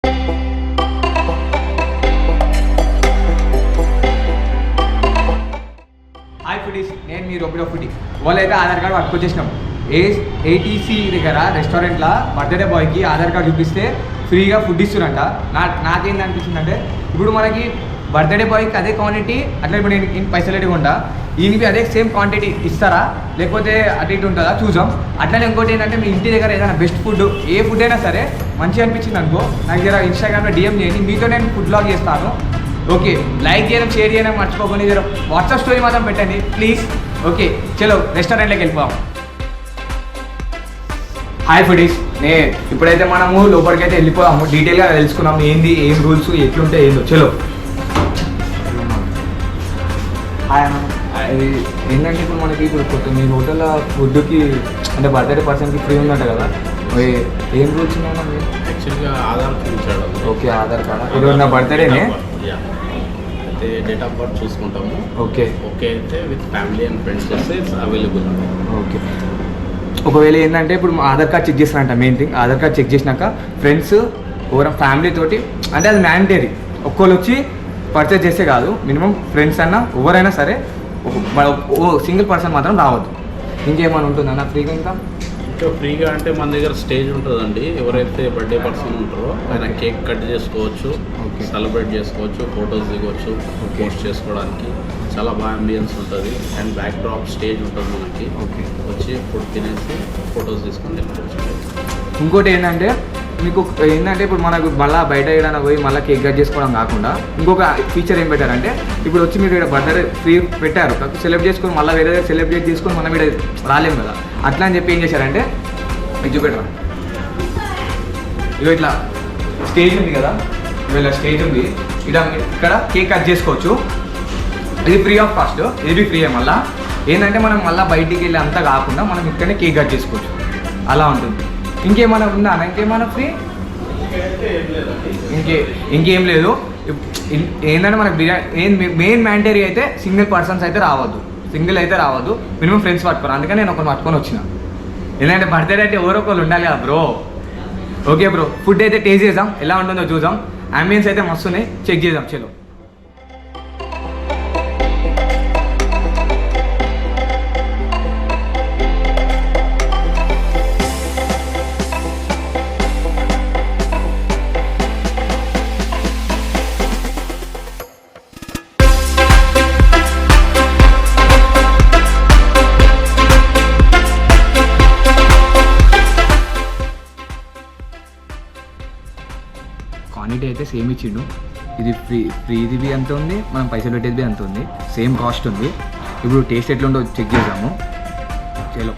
Hi foodies, నేను మీ రోబిడో foodie. వాళ్ళైతే Aadhaar card పట్టుకొచ్చేసినాం. ATC దగ్గర రెస్టారెంట్లో బర్త్డే బాయ్కి ఆధార్ కార్డు చూపిస్తే ఫ్రీగా ఫుడ్ ఇస్తున్నారంట. నాకేంది అనిపించిందంటే, ఇప్పుడు మనకి బర్త్డే బాయ్కి అదే క్వాంటిటీ, అట్లా ఇప్పుడు నేను పైసలు ఎట్టుకుంటా, ఈయనకి అదే సేమ్ క్వాంటిటీ ఇస్తారా లేకపోతే అటు ఇటు ఉంటుందా చూద్దాం. అట్లనే ఇంకోటి ఏంటంటే, మీ ఇంటి దగ్గర ఏదైనా బెస్ట్ ఫుడ్, ఏ ఫుడ్ అయినా సరే మంచిగా అనిపించింది అనుకో, నాకు జర ఇన్స్టాగ్రామ్లో డిఎం చేయండి, మీతో నేను ఫుడ్ బ్లాగ్ చేస్తాను. ఓకే, లైక్ చేయడం, షేర్ చేయడం మర్చిపోకండి. జర వాట్సాప్ స్టోరీ మాత్రం పెట్టండి ప్లీజ్. ఓకే, చలో రెస్టారెంట్లోకి వెళ్ళిపోదాం. హాయ్ ఫుడీస్, ఇప్పుడైతే మనము లోపలికి అయితే వెళ్ళిపోదాము. డీటెయిల్గా తెలుసుకున్నాము ఏంది, ఏం రూల్స్, ఎట్లుంటే ఏందో. చలో. హాయ్ అన్న. ఏంటంటే ఇప్పుడు మనకి ఇప్పుడు మీ హోటల్లో ఫుడ్కి అంటే బర్త్డే పర్సన్కి ఫ్రీ ఉందంట కదా, ఏం రూల్స్ ఉన్నాయన్నా? యాక్చువల్గా ఆధార్ చూపించాడు. Okay, Aadhaar card. ఈరోజు నా బర్త్డేనే. అయితే డేట్ ఆఫ్ బర్త్ చూసుకుంటాము. ఓకే అయితే విత్ ఫ్యామిలీ అండ్ ఫ్రెండ్స్ వస్తే అవైలబుల్. ఓకే, ఒకవేళ ఏంటంటే ఇప్పుడు ఆధార్ కార్డ్ చెక్ చేస్తానంట. Main thing, Aadhaar card check చేసినాక ఫ్రెండ్స్ ఓవర్ ఫ్యామిలీ తోటి, అంటే అది మ్యాండేటరీ. ఒక్కళ్ళు వచ్చి పర్చేజ్ చేస్తే కాదు, మినిమం ఫ్రెండ్స్ అన్నా ఎవరైనా సరే సింగిల్ పర్సన్ మాత్రం రావద్దు. ఇంకేమైనా ఉంటుందన్న ఫ్రీగా? ఇంకా ఫ్రీగా అంటే మన దగ్గర స్టేజ్ ఉంటుందండి. ఎవరైతే బర్త్డే పర్సన్ ఉంటారో ఆయన కేక్ కట్ చేసుకోవచ్చు, సెలబ్రేట్ చేసుకోవచ్చు, ఫొటోస్ దిగవచ్చు, పోస్ట్ చేసుకోవడానికి చాలా బాగా అంబియన్స్ ఉంటుంది. అండ్ బ్యాక్ డ్రాప్ స్టేజ్ ఉంటుంది మనకి. ఓకే, వచ్చి ఫుడ్ తినేసి ఫొటోస్ తీసుకొని వెళ్ళిపోవచ్చు. ఇంకోటి ఏంటంటే మీకు ఏంటంటే ఇప్పుడు మనకు మళ్ళీ బయట ఏదైనా పోయి మళ్ళీ కేక్ కట్ చేసుకోవడం కాకుండా ఇంకొక ఫీచర్ ఏం పెట్టారంటే, ఇప్పుడు వచ్చి మీరు ఇక్కడ బర్త్డే ఫ్రీ పెట్టారు, సెలబ్రేట్ చేసుకొని మళ్ళీ వేరే దగ్గర సెలబ్రేట్ చేసుకొని మనం ఇక్కడ రాలేము కదా. అట్లా అని చెప్పి ఏం చేశారంటే, ఇది చూపెట్టరా, ఇవి ఇట్లా స్టేజ్ ఉంది కదా, ఇవాళ స్టేజ్ ఉంది, ఇక్కడ కేక్ కట్ చేసుకోవచ్చు. ఇది ఫ్రీ ఆఫ్ కాస్ట్, ఇది ఫ్రీ. మళ్ళీ ఏంటంటే మనం మళ్ళీ బయటికి వెళ్ళి అంతా కాకుండా మనం ఇక్కడనే కేక్ కట్ చేసుకోవచ్చు, అలా ఉంటుంది. ఇంకేమైనా ఉందా అన్న? ఇంకేమైనా ఫ్రీ? ఇంకేం లేదు. ఏంటంటే మనకు బిర్యానీ మెయిన్ మ్యాండేటరీ అయితే సింగిల్ పర్సన్స్ అయితే రావద్దు, మినిమం ఫ్రెండ్స్ పట్టుకోరు. అందుకని నేను ఒకరిని పట్టుకొని వచ్చిన. ఎందుకంటే బర్త్డే అంటే ఎవరో ఒకళ్ళు ఉండాలి కదా బ్రో. ఓకే బ్రో, ఫుడ్ అయితే టేస్ట్ చేద్దాం, ఎలా ఉంటుందో చూద్దాం. అంబియన్స్ అయితే మస్తున్నాయి, చెక్ చేద్దాం. చలో. క్వాంటిటీ అయితే సేమ్ ఇచ్చిండు. ఇది ఫ్రీది అంత ఉంది, మనం పైసలు పెట్టేది అంత ఉంది, సేమ్ కాస్ట్ ఉంది. ఇప్పుడు టేస్ట్ ఎట్లుండో చెక్ చేద్దాము. చలో.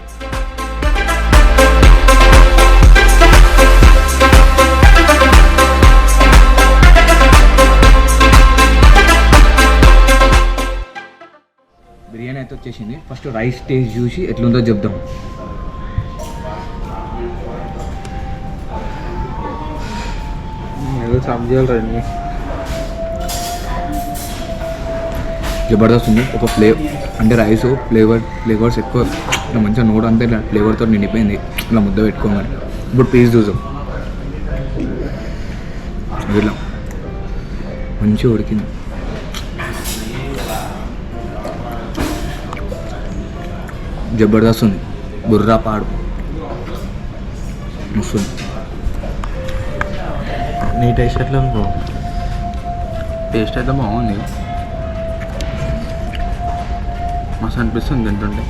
బిర్యానీ అయితే వచ్చేసింది. ఫస్ట్ రైస్ టేస్ట్ చూసి ఎట్లుందో చెప్దాం. జబర్దస్త్ ఉంది. ఒక అంటే రైస్ ఫ్లేవర్స్ ఎక్కువ ఇట్లా మంచిగా నోట్ అంతా ఇట్లా ఫ్లేవర్తో నిండిపోయింది. ఇట్లా ముద్ద పెట్టుకోమని. ఇప్పుడు పీస్ చూసాం, ఇట్లా మంచిగా ఉడికింది. జబర్దస్త్ ఉంది, బుర్రా పాడు వస్తుంది. నీ టేస్ట్ ఎట్లా ఉంది? టేస్ట్ అయితే బాగుంది, మస్తు అనిపిస్తుంది తింటుంటే.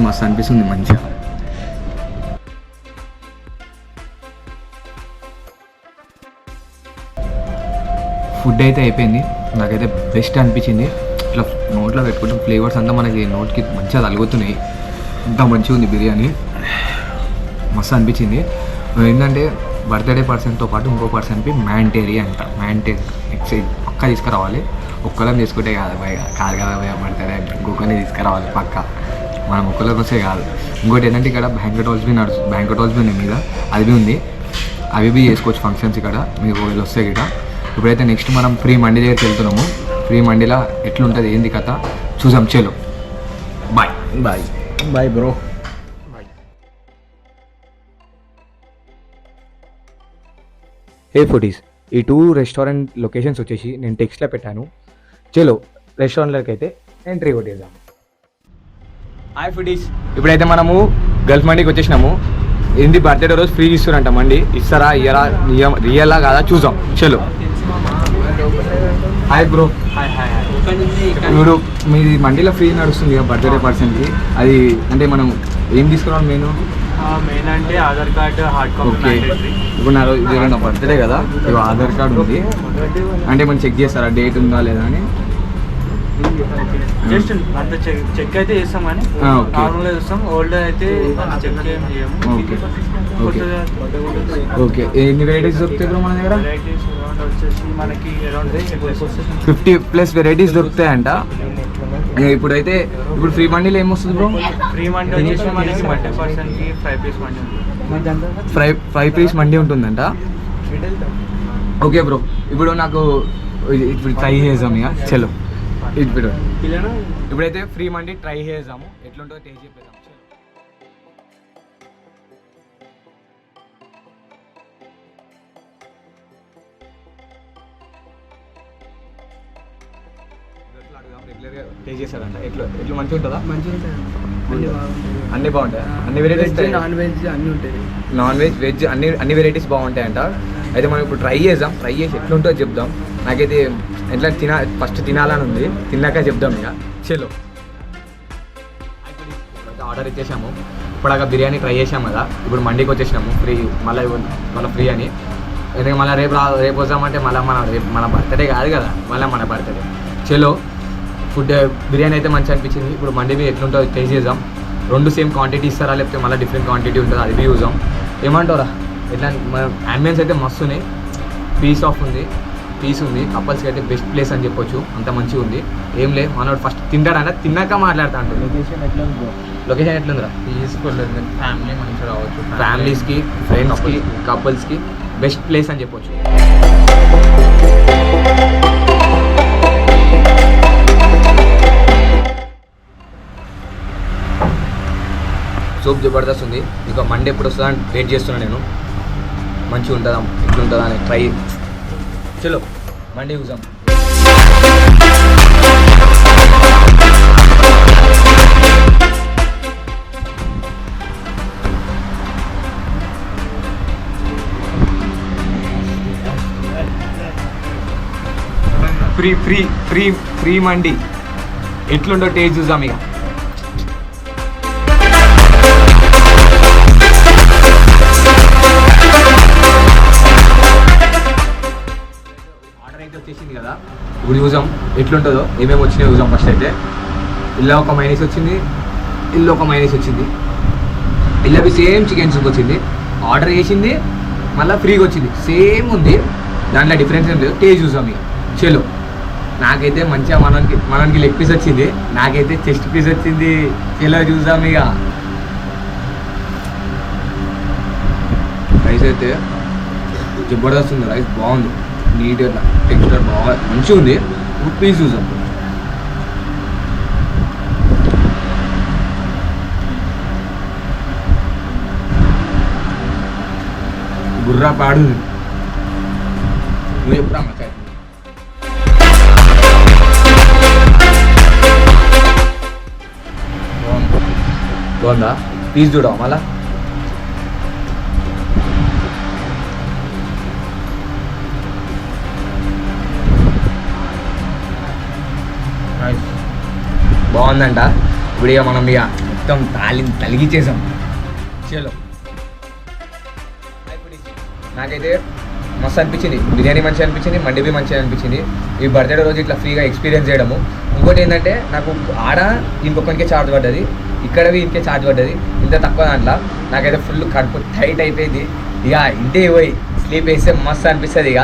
మస్తు అనిపిస్తుంది మంచిగా. ఫుడ్ అయితే అయిపోయింది, నాకైతే బెస్ట్ అనిపించింది. ఇట్లా నోట్లో పెట్టుకుంటే ఫ్లేవర్స్ అంతా మనకి నోట్కి మంచిగా తగులుతున్నాయి. అంతా మంచిగా ఉంది బిర్యానీ, మస్తు అనిపించింది. ఏంటంటే బర్త్డే పర్సన్తో పాటు ఇంకో పర్సన్కి మ్యాండేటరీ అంట. ఎక్సైజ్ పక్కా తీసుకురావాలి. ఒక్కళ్ళని తీసుకుంటే కాదు కదా బర్త్డే, ఇంకొకరిని తీసుకురావాలి పక్క. మనం ఒక్కళ్ళకి వస్తే కాదు. ఇంకోటి ఏంటంటే ఇక్కడ బ్యాంకెట్ హాల్స్ ఉన్నాయి మీద, అది ఉంది. అవి చేసుకోవచ్చు ఫంక్షన్స్ ఇక్కడ మీకు వీళ్ళు వస్తే ఇక్కడ. ఇప్పుడైతే నెక్స్ట్ మనం ఫ్రీ మండి దగ్గరికి వెళ్తున్నాము. ఫ్రీ మండిలో ఎట్లుంటుంది ఏంది కథ చూసాం. చలో bye bye. 拜拜 bro。 Bye. Bye. 拜。 Bye. Bye. Bye. 拜。 Bye. 拜。హే foodies, ఈ 2 రెస్టారెంట్ లొకేషన్స్ వచ్చేసి నేను టెక్స్ట్లో పెట్టాను. చలో రెస్టారెంట్లోకి అయితే ఎంట్రీ కొట్టేద్దాం. హాయ్ ఫుడీస్, ఇప్పుడైతే మనము గల్ఫ్ మండీకి వచ్చేసినాము. ఏంది బర్త్డే రోజు ఫ్రీ ఇస్తారంట మండి, ఇస్తారా ఇయ్యరా రియల్లా కాదా చూద్దాం. చలో. Hi bro. ఇప్పుడు మీది మండీలో ఫ్రీ నడుస్తుంది కదా బర్త్డే పర్సన్కి, అది అంటే మనం ఏం తీసుకున్నాం మెయిన్ అంటే Aadhaar card, hard okay. Copy. ఇప్పుడు నా బర్త్డే కదా, ఇప్పుడు ఆధార్ కార్డు ఉంది అంటే మనం చెక్ చేస్తారా డేట్ ఉందా లేదా అని? జస్ట్ అంత చెక్ అయితే చేస్తాం కానీ ఓకే. నార్మల్గా చూస్తాం. ఓల్డ్ అయితే చెక్ ఏం చేయము. Okay okay okay. ఎన్ని వెరైటీస్ దొరుకుతాయి బ్రో మన దగ్గర? వెరైటీస్ అరౌండ్ వచ్చేసి మనకి అరౌండ్ 50+ వెరైటీస్ దొరుకుతాయంట. ఇప్పుడైతే ఇప్పుడు ఫ్రీ మండీలో ఏమొస్తుంది బ్రో? ఫ్రీ మండి వచ్చేసి మనకి బర్త్డే పర్సన్కి 5 పీస్ మండి ఉంటుంది. 5 పీస్ మండీ ఉంటుందంట. ఓకే బ్రో, ఇప్పుడు నాకు ఇప్పుడు ట్రై చేద్దాం ఇక. చలో ఇప్పుడైతే ఫ్రీ మండీ ట్రై చేద్దాము, ఎట్లుంటుందో టేస్ట్ చెప్పేద్దాం. రెగ్యులర్గా టేస్ట్ చేస్తారంట, ఎట్లా మంచిగా ఉంటుందా? అన్నీ బాగుంటాయి, అన్ని వెరైటీస్ నాన్ వెజ్ అన్నీ ఉంటాయి. నాన్ వెజ్ వెజ్ అన్ని వెరైటీస్ బాగుంటాయంట. అయితే మనం ఇప్పుడు ట్రై చేద్దాం, ట్రై చేసి ఎట్లుంటుందో చెప్దాం. నాకైతే ఎట్లా ఫస్ట్ తినాలని ఉంది, తిన్నాక చెప్దాం ఇక. చలో ఆర్డర్ ఇచ్చేసాము. ఇప్పుడాక బిర్యానీ ట్రై చేసాం కదా, ఇప్పుడు మండీకి వచ్చేసినాము ఫ్రీ, మళ్ళీ ఫ్రీ అని. ఎందుకంటే మళ్ళీ రేపు వస్తామంటే మన బర్త్డే కాదు కదా, మళ్ళీ మన బర్త్డే. చలో ఫుడ్ బిర్యానీ అయితే మంచిగా అనిపించింది. ఇప్పుడు మండీ ఎట్లుంటుందో టేస్ట్ చేద్దాం. 2 సేమ్ క్వాంటిటీ ఇస్తారా లేకపోతే మళ్ళీ డిఫరెంట్ క్వాంటిటీ ఉంటుందా అది చూద్దాం. ఏమంటారా? ఎట్లా మన అంబియన్స్ అయితే మస్తు ఉన్నాయి, పీస్ ఉంది. కపుల్స్కి అయితే బెస్ట్ ప్లేస్ అని చెప్పొచ్చు, అంత మంచిగా ఉంది. ఏం లేదు, మనోడు ఫస్ట్ తింటాడంట, తిన్నాక మాట్లాడుతా అంటాడు. లొకేషన్ ఎట్లుందిరా? పీస్ఫుల్ ఫ్యామిలీ మంచిగా రావచ్చు. ఫ్యామిలీస్కి, ఫ్రెండ్స్కి, కపుల్స్కి బెస్ట్ ప్లేస్ అని చెప్పొచ్చు. సూప్ జబర్దస్త్ ఉంది. ఇంకా మండే ఎప్పుడు వస్తుందా అని వెయిట్ చేస్తున్నాను నేను. మంచిగా ఉంటుందా ఎట్లుంటుందా అని ట్రై. చలో మండే చూద్దాం. ఫ్రీ మండి ఎట్లుండో టేస్ట్ చూద్దాం ఇక. వచ్చేసింది కదా, ఇప్పుడు చూసాం ఎట్లుంటుందో, ఏమేమి వచ్చినాయో చూసాం. ఫస్ట్ అయితే ఇలా ఒక మైనస్ వచ్చింది, ఇల్లు ఒక మైనస్ వచ్చింది. ఇల్లవి సేమ్ చికెన్ సూప్ వచ్చింది, ఆర్డర్ చేసింది మళ్ళీ ఫ్రీగా వచ్చింది, సేమ్ ఉంది, దాంట్లో డిఫరెన్స్ ఏం లేదు. టేస్ట్ చూసాం ఇక. చలో నాకైతే మంచిగా మనకి లెగ్ పీస్ వచ్చింది, నాకైతే చెస్ట్ పీస్ వచ్చింది. చలో చూసాం ఇక. రైస్ అయితే జబర్దస్త్ ఉంది, రైస్ బాగుంది, నీట్గా టెక్స్చర్ బాగా మంచిగా ఉంది. పీస్ చూసాం. గుర్రా పాడు నువ్వు ఎప్పుడా మచ్చా బాగుందా? పీస్ చూడవా మళ్ళా? బాగుందంట. ఇప్పుడు ఇక మనం ఇక మొత్తం తలిగిచ్చేసాం. చలో నాకైతే మస్తు అనిపించింది, బిర్యానీ మంచిగా అనిపించింది, మండీ మంచిగా అనిపించింది. ఈ బర్త్డే రోజు ఇట్లా ఫ్రీగా ఎక్స్పీరియన్స్ చేయడము. ఇంకోటి ఏంటంటే నాకు ఆడ ఇంకొకరికే ఛార్జ్ పడ్డది, ఇక్కడవి ఇంకే ఛార్జ్ పడ్డది. ఇంత తక్కువ దాంట్లో నాకైతే ఫుల్ కడుపు టైట్ అయిపోయింది. ఇక ఇంటికి పోయి స్లీప్ వేస్తే మస్తు అనిపిస్తుంది. ఇక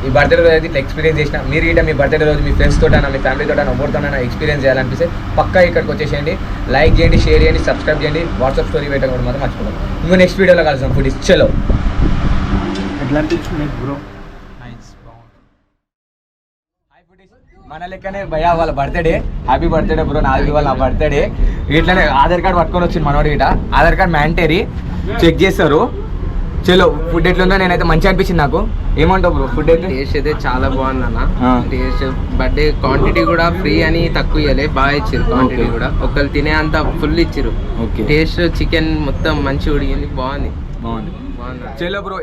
ఈ బర్త్డే రోజు అయితే ఇట్లా ఎక్స్పీరియన్స్ చేసిన. మీరు ఇట్లా మీ బర్త్డే రోజు మీ ఫ్రెండ్స్ తోటైనా మీ ఫ్యామిలీ తోటైనా ఎవరితోనైనా ఎక్స్పీరియన్స్ చేయాలనిపిస్తే పక్కా ఇక్కడికి వచ్చేసేయండి. లైక్ చేయండి, షేర్ చేయండి, సబ్స్క్రైబ్ చేయండి, వాట్సాప్ స్టోరీ పెట్టడం కూడా మాత్రం మర్చిపోతాం. ఇంకో నెక్స్ట్ వీడియోలో కలుస్తాం. ఫుడ్ చలో. ఎట్లా అనిపించింది బ్రో? మన లెక్కనే భయ్యా వాళ్ళ బర్త్డే, హ్యాపీ బర్త్డే బ్రో. నాది వాళ్ళ బర్త్డే. ఇట్లానే ఆధార్ కార్డ్ పట్టుకొని వచ్చింది మనోడి. ఇట ఆధార్ కార్డ్ మ్యాండేటరీ చెక్ చేస్తారు. చలో ఫుడ్ ఎట్లుందో నేనైతే మంచిగా అనిపించింది నాకు. ఏమంటావు బ్రో ఫుడ్ అయితే? టేస్ట్ అయితే చాలా బాగుంది అన్న. టేస్ట్ బర్త్డే క్వాంటిటీ కూడా ఫ్రీ అని తక్కువ ఇవ్వలే, బాగా ఇచ్చారు క్వాంటిటీ కూడా. ఒకళ్ళు తినే అంత ఫుల్ ఇచ్చారు. ఓకే టేస్ట్ చికెన్ మొత్తం మంచిగా ఉడిగింది, బాగుంది. బాగుంది. చలో బ్రో